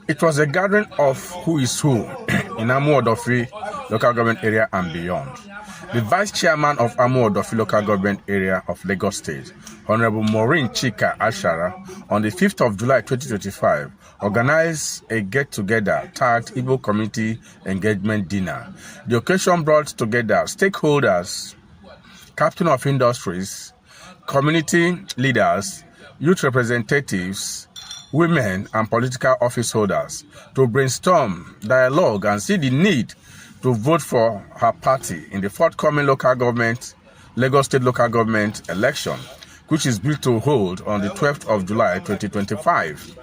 It was a gathering of who is who in Amu-Odofi local government area and beyond. The vice chairman of Amu-Odofi local government area of Lagos State, Honorable Maureen Chika Ashara, on the 5th of July 2025, organized a get-together tagged Igbo Community Engagement Dinner. The occasion brought together stakeholders, captain of industries, community leaders, youth representatives, women, and political office holders to brainstorm, dialogue, and see the need to vote for her party in the forthcoming Lagos State local government election, which is built to hold on the 12th of July 2025.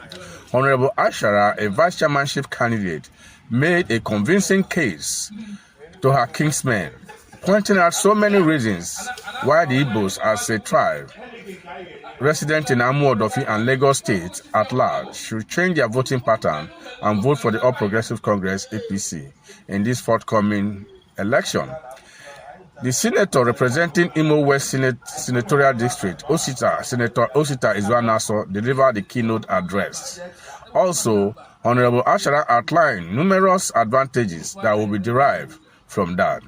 Honorable Ashara, a vice chairmanship candidate, made a convincing case to her kinsmen, pointing out so many reasons why the Igbos as a tribe resident in Amu-Odofi and Lagos State at large should change their voting pattern and vote for the All Progressive Congress (APC) in this forthcoming election. The senator representing Imo West Senatorial District, Senator Osita Izwanaso, delivered the keynote address. Also, Honorable Ashara outlined numerous advantages that will be derived from that.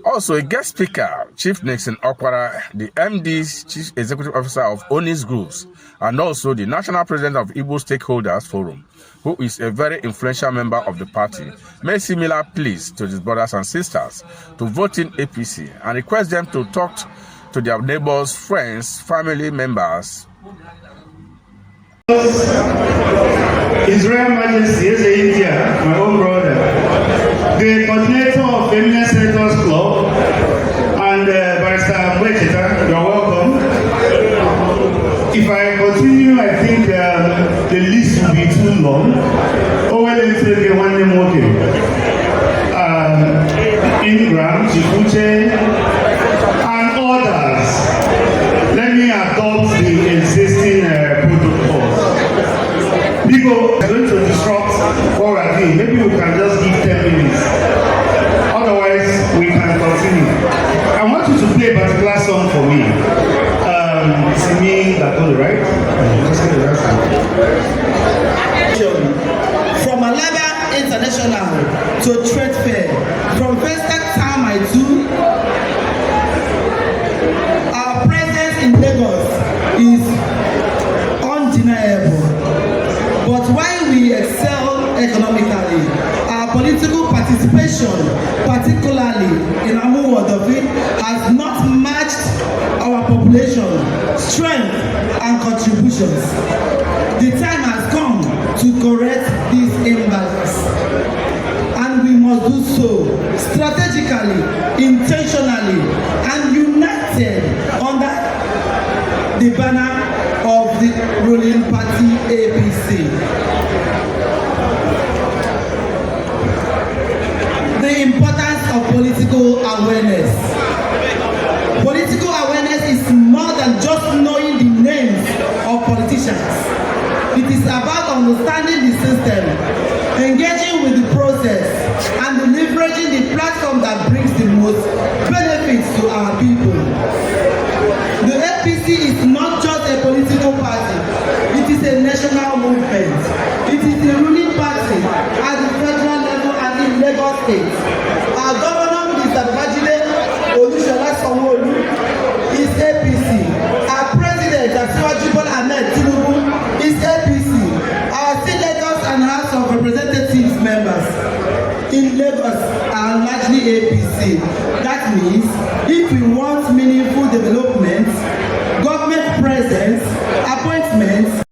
Also, a guest speaker, Chief Nixon Okwara, the MD's Chief Executive Officer of Onis Groups, and also the National President of Igbo Stakeholders Forum, who is a very influential member of the party, made similar pleas to his brothers and sisters to vote in APC and request them to talk to their neighbors, friends, family members. His Royal Majesty is India, my own brother, the coordinator of Feminine Senators Club, and Barrister Mwecheta, you're welcome. If I continue, I think the list will be too long. Oh, well, let me take one name, okay. Ingram, Chifuche, and others. Let me adopt the existing protocols. People are going to disrupt what we're doing. Maybe we can just give 10 minutes. Otherwise, we can continue. I want you to play a particular song for me. Simi Dakota, right? From Alaba International to Trade Fair, from first time I do, our presence in Lagos is undeniable. But while we excel economically, our political participation, particularly in Amu-Odofi, has not matched our population, strength, and contributions. The time has come to correct this imbalance, and we must do so strategically, intentionally, and united under the banner of the ruling party APC. The importance of political awareness. Political awareness is more than just knowing the names of politicians. It is about understanding the system, engaging with the process, and leveraging the platform that brings the most benefits to our people. The APC is not just a political party, it is a national movement. It is the ruling party at the federal level and in Lagos State. Our governor, Mr. Bajide Olusola Sanwo-Olu, is APC. Our president, Asiwaju Bola Ahmed Tinubu, is APC. Our senators and House of Representatives members in Lagos are largely APC. That means if we want meaningful development, government presence, appointments,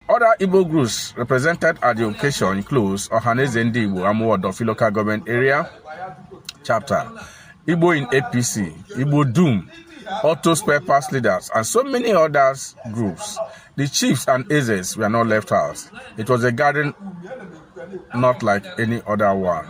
Other Igbo groups represented at the occasion include Ohaneze Ndi Igbo Amuodofi Local Government Area Chapter, Igbo in APC, Igbo Doom, Auto Spare Parts Leaders, and so many other groups. The chiefs and Azes were not left out. It was a gathering not like any other one.